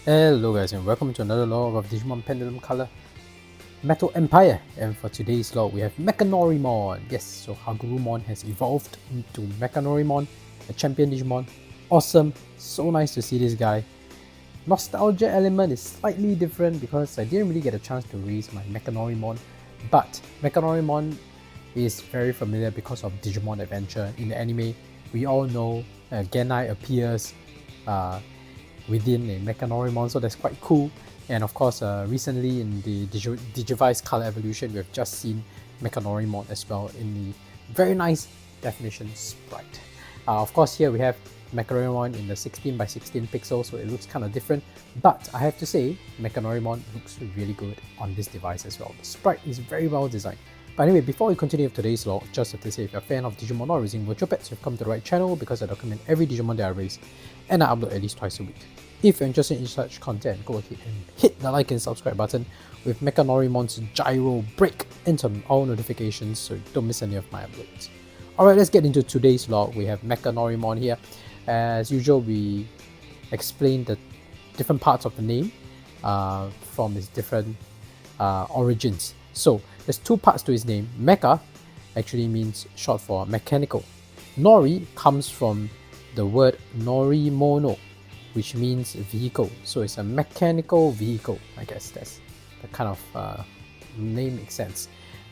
Hello guys and welcome to another log of Digimon Pendulum COLOR Metal Empire, and for today's log we have Mekanorimon. Yes, so Hagurumon has evolved into Mekanorimon, a champion Digimon. Awesome, so nice to see this guy. Nostalgia element is slightly different because I didn't really get a chance to raise my Mekanorimon, but Mekanorimon is very familiar because of Digimon Adventure. In the anime, we all know Genai appears within a Mekanorimon, so that's quite cool. And of course, recently in the Digivice Color Evolution, we have just seen Mekanorimon as well in the very nice definition sprite. Of course, here we have Mekanorimon in the 16 by 16 pixels, so it looks kind of different. But I have to say, Mekanorimon looks really good on this device as well. The sprite is very well designed. But anyway, before we continue with today's log, just have to say, if you're a fan of Digimon or raising virtual pets, you've come to the right channel because I document every Digimon that I raise and I upload at least twice a week. If you're interested in such content, go ahead and hit the like and subscribe button with Mekanorimon's gyro break and turn on all notifications so you don't miss any of my uploads. Alright, let's get into today's log. We have Mekanorimon here. As usual, we explain the different parts of the name from its different origins. So there's two parts to his name. Mecha actually means short for mechanical. Nori comes from the word norimono, which means vehicle. So it's a mechanical vehicle. I guess that's the kind of name makes sense.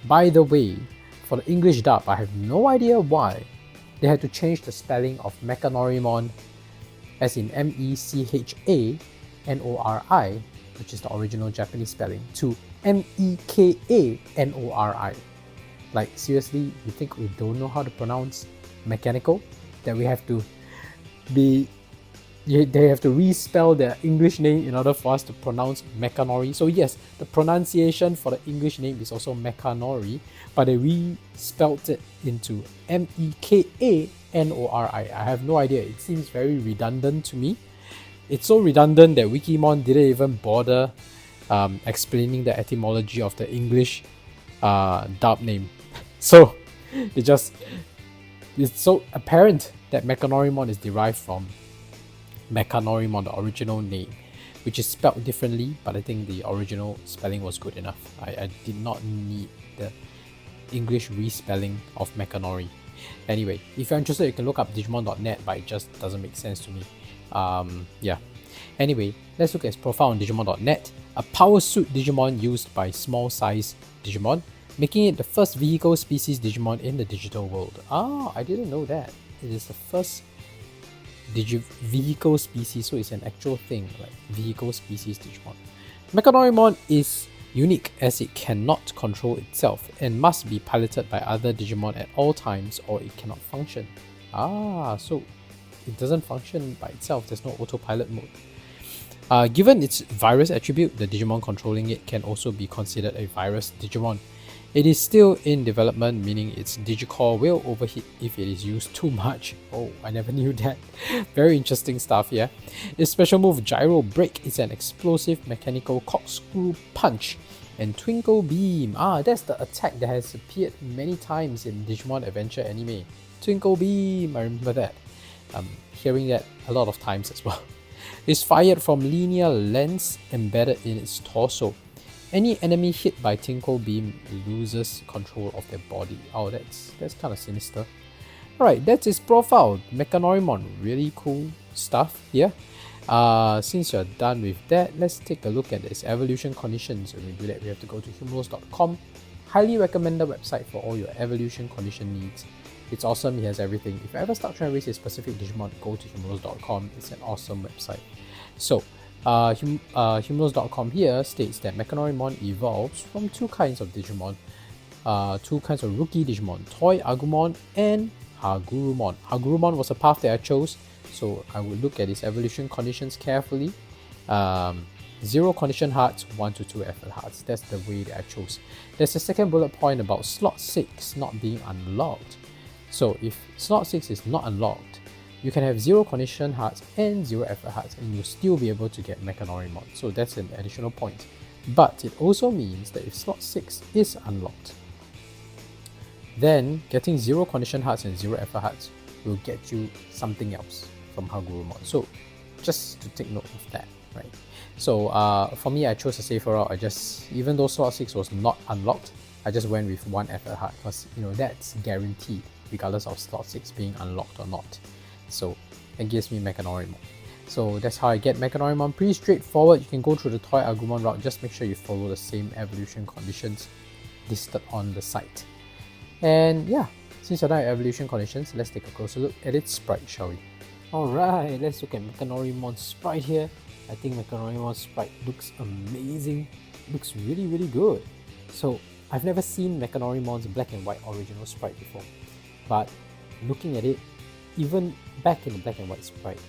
By the way, for the English dub, I have no idea why they had to change the spelling of Mekanorimon, as in Mechanori, which is the original Japanese spelling, to Mekanori. Like, seriously, you think we don't know how to pronounce mechanical? That we have to they have to respell their English name in order for us to pronounce Mechanori. So yes, the pronunciation for the English name is also Mechanori, but they respelled it into Mekanori. I have no idea. It seems very redundant to me. It's so redundant that Wikimon didn't even bother explaining the etymology of the English dub name. So it's so apparent that Mekanorimon is derived from Mekanorimon, the original name, which is spelled differently, but I think the original spelling was good enough. I did not need the English respelling of Mekanori. Anyway, if you're interested, you can look up Digimon.net, but it just doesn't make sense to me. Yeah. Anyway, let's look at his profile on Digimon.net. A power suit Digimon used by small size Digimon, making it the first vehicle species Digimon in the digital world. I didn't know that. It is the first vehicle species, so it's an actual thing, like vehicle species Digimon. Mekanorimon is unique as it cannot control itself and must be piloted by other Digimon at all times or it cannot function. So it doesn't function by itself, there's no autopilot mode. Given its virus attribute, the Digimon controlling it can also be considered a virus Digimon. It is still in development, meaning its Digicore will overheat if it is used too much. Oh, I never knew that. Very interesting stuff here. Its special move, Gyro Break, is an explosive mechanical corkscrew punch. And Twinkle Beam, that's the attack that has appeared many times in Digimon Adventure anime. Twinkle Beam, I remember that. Hearing that a lot of times as well. It's fired from linear lens embedded in its torso. Any enemy hit by Twinkle Beam loses control of their body. Oh, that's kind of sinister. Alright, that's his profile. Mekanorimon, really cool stuff here. Since you're done with that, let's take a look at its evolution conditions. When we do that, we have to go to humulus.com. Highly recommended website for all your evolution condition needs. It's awesome, he has everything. If you ever start trying to raise a specific Digimon, go to humulus.com. It's an awesome website. So, humulus.com here states that Mekanorimon evolves from two kinds of Digimon, two kinds of rookie Digimon, Toy Agumon and Hagurumon. Hagurumon was a path that I chose, so I would look at its evolution conditions carefully. 0 condition hearts, 1 to 2 effort hearts. That's the way that I chose. There's a second bullet point about slot 6 not being unlocked. So if slot 6 is not unlocked, you can have 0 condition hearts and 0 effort hearts and you'll still be able to get Mekanorimon. So that's an additional point. But it also means that if slot 6 is unlocked, then getting 0 condition hearts and 0 effort hearts will get you something else from Hagurumon. So just to take note of that. right? So for me, I chose a safer route. Even though slot 6 was not unlocked, I just went with 1 effort heart because that's guaranteed regardless of slot 6 being unlocked or not. So it gives me Mekanorimon. So that's how I get Mekanorimon. Pretty straightforward. You can go through the Toy Agumon route. Just make sure you follow the same evolution conditions listed on the site. And yeah, since you're done with evolution conditions, let's take a closer look at its sprite, shall we? Alright, let's look at Mekanorimon's sprite here. I think Mekanorimon's sprite looks amazing. Looks really, really good. So I've never seen Mekanorimon's black and white original sprite before. But looking at it, even back in the black and white sprite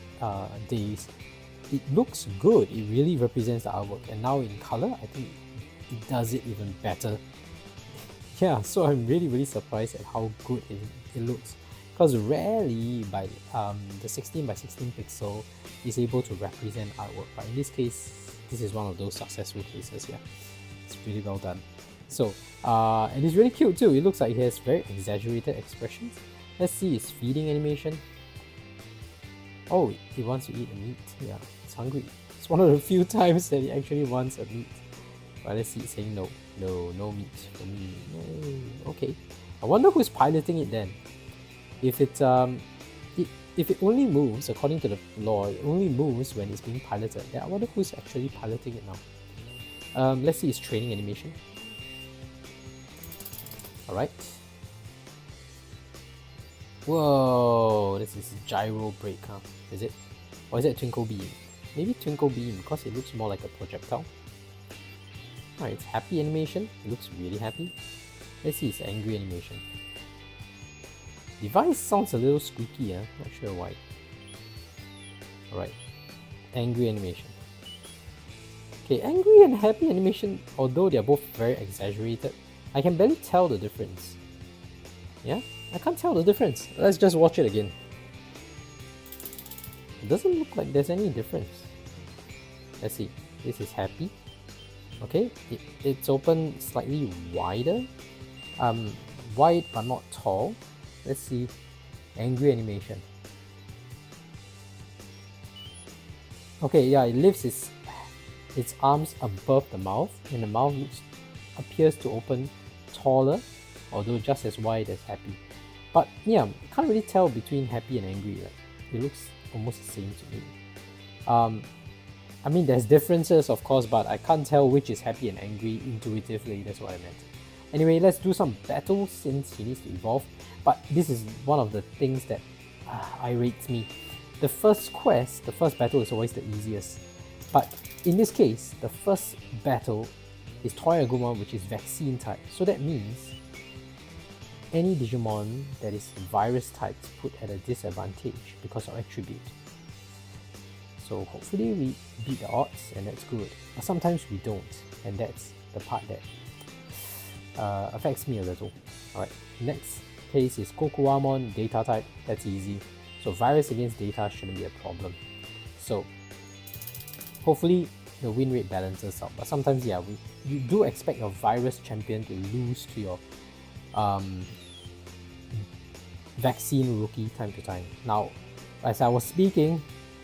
days, it looks good. It really represents the artwork, and now in color, I think it does it even better. Yeah, so I'm really surprised at how good it looks, because rarely by the 16 by 16 pixel is able to represent artwork, but in this case, this is one of those successful cases. Yeah, it's really well done. So and it's really cute too. It looks like it has very exaggerated expressions. Let's see its feeding animation. Oh, it wants to eat a meat. Yeah, it's hungry. It's one of the few times that it actually wants a meat. But let's see it saying no. No meat for me. No. Okay. I wonder who's piloting it then. If it only moves, according to the law, it only moves when it's being piloted. Yeah, I wonder who's actually piloting it now. Let's see its training animation. Alright. Whoa, this is gyro break, huh? Is it? Or is it Twinkle Beam? Maybe Twinkle Beam, because it looks more like a projectile. Alright, it's happy animation. It looks really happy. Let's see its angry animation. Device sounds a little squeaky, huh? Not sure why. Alright. Angry animation. Okay, angry and happy animation, although they are both very exaggerated, I can barely tell the difference. Yeah? I can't tell the difference. Let's just watch it again. It doesn't look like there's any difference. Let's see. This is happy. Okay, it's open slightly wider. Wide but not tall. Let's see. Angry animation. Okay, yeah, it lifts its arms above the mouth, and the mouth appears to open taller, although just as wide as happy. But yeah, can't really tell between happy and angry. Right? It looks almost the same to me. I mean, there's differences, of course, but I can't tell which is happy and angry intuitively. That's what I meant. Anyway, let's do some battles since he needs to evolve. But this is one of the things that irates me. The first quest, the first battle is always the easiest. But in this case, the first battle is Toy Agumon, which is vaccine type. So that means any Digimon that is virus type is put at a disadvantage because of attribute. So hopefully we beat the odds, and that's good. But sometimes we don't, and that's the part that affects me a little. Alright, next case is Kokuamon, data type. That's easy. So virus against data shouldn't be a problem. So hopefully the win rate balances out. But sometimes, yeah, you do expect your virus champion to lose to your vaccine rookie time to time. Now, as I was speaking,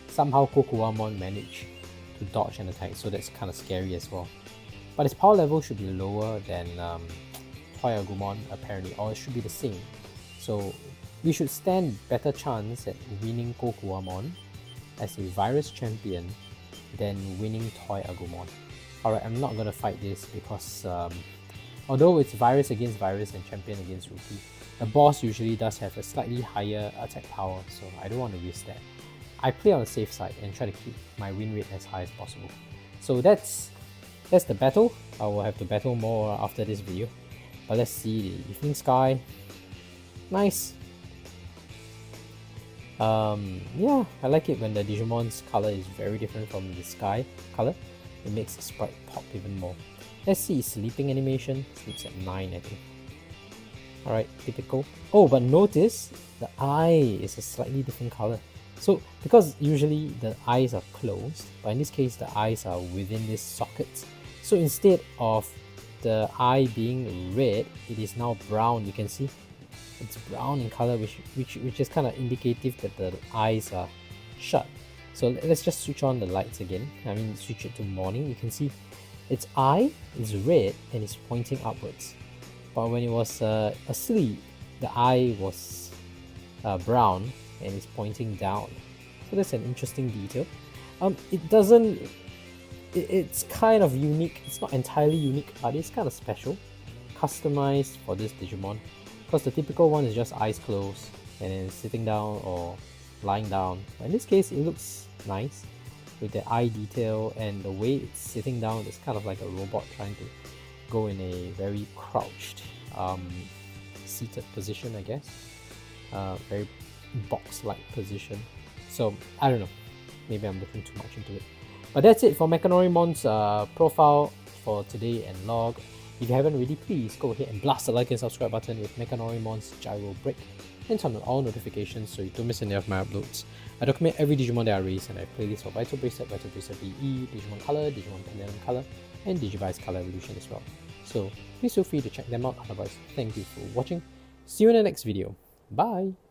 somehow Kokuamon managed to dodge an attack, so that's kind of scary as well. But its power level should be lower than Toy Agumon apparently, or it should be the same. So we should stand better chance at winning Kokuamon as a virus champion than winning Toy Agumon. Alright, I'm not gonna fight this because although it's virus against virus and champion against rookie, the boss usually does have a slightly higher attack power, so I don't want to risk that. I play on the safe side and try to keep my win rate as high as possible. So that's the battle. I will have to battle more after this video. But let's see the evening sky. Nice. Yeah, I like it when the Digimon's color is very different from the sky color. It makes the sprite pop even more. Let's see sleeping animation. Sleeps at 9, I think. Alright, typical. Oh, but notice the eye is a slightly different color. So, because usually the eyes are closed, but in this case the eyes are within this socket. So instead of the eye being red, it is now brown. You can see it's brown in color, which is kind of indicative that the eyes are shut. So let's just switch on the lights again. I mean, switch it to morning. You can see its eye is red and it's pointing upwards. But when it was asleep, the eye was brown and it's pointing down. So that's an interesting detail. It's kind of unique. It's not entirely unique, but it's kind of special, customized for this Digimon. Because the typical one is just eyes closed and then sitting down or lying down. But in this case, it looks nice with the eye detail, and the way it's sitting down is kind of like a robot trying to go in a very crouched, seated position, I guess. Very box-like position. So I don't know. Maybe I'm looking too much into it. But that's it for Mekanorimon's profile for today and log. If you haven't already, please go ahead and blast the like and subscribe button with Mekanorimon's gyro break, and turn on all notifications so you don't miss any of my uploads. I document every Digimon that I raise, and I have playlists for Vital Bracelet, Vital Bracelet VE, Digimon Color, Digimon Pendulum Color, and Digivice Color Evolution as well. So please feel free to check them out. Otherwise, thank you for watching. See you in the next video. Bye!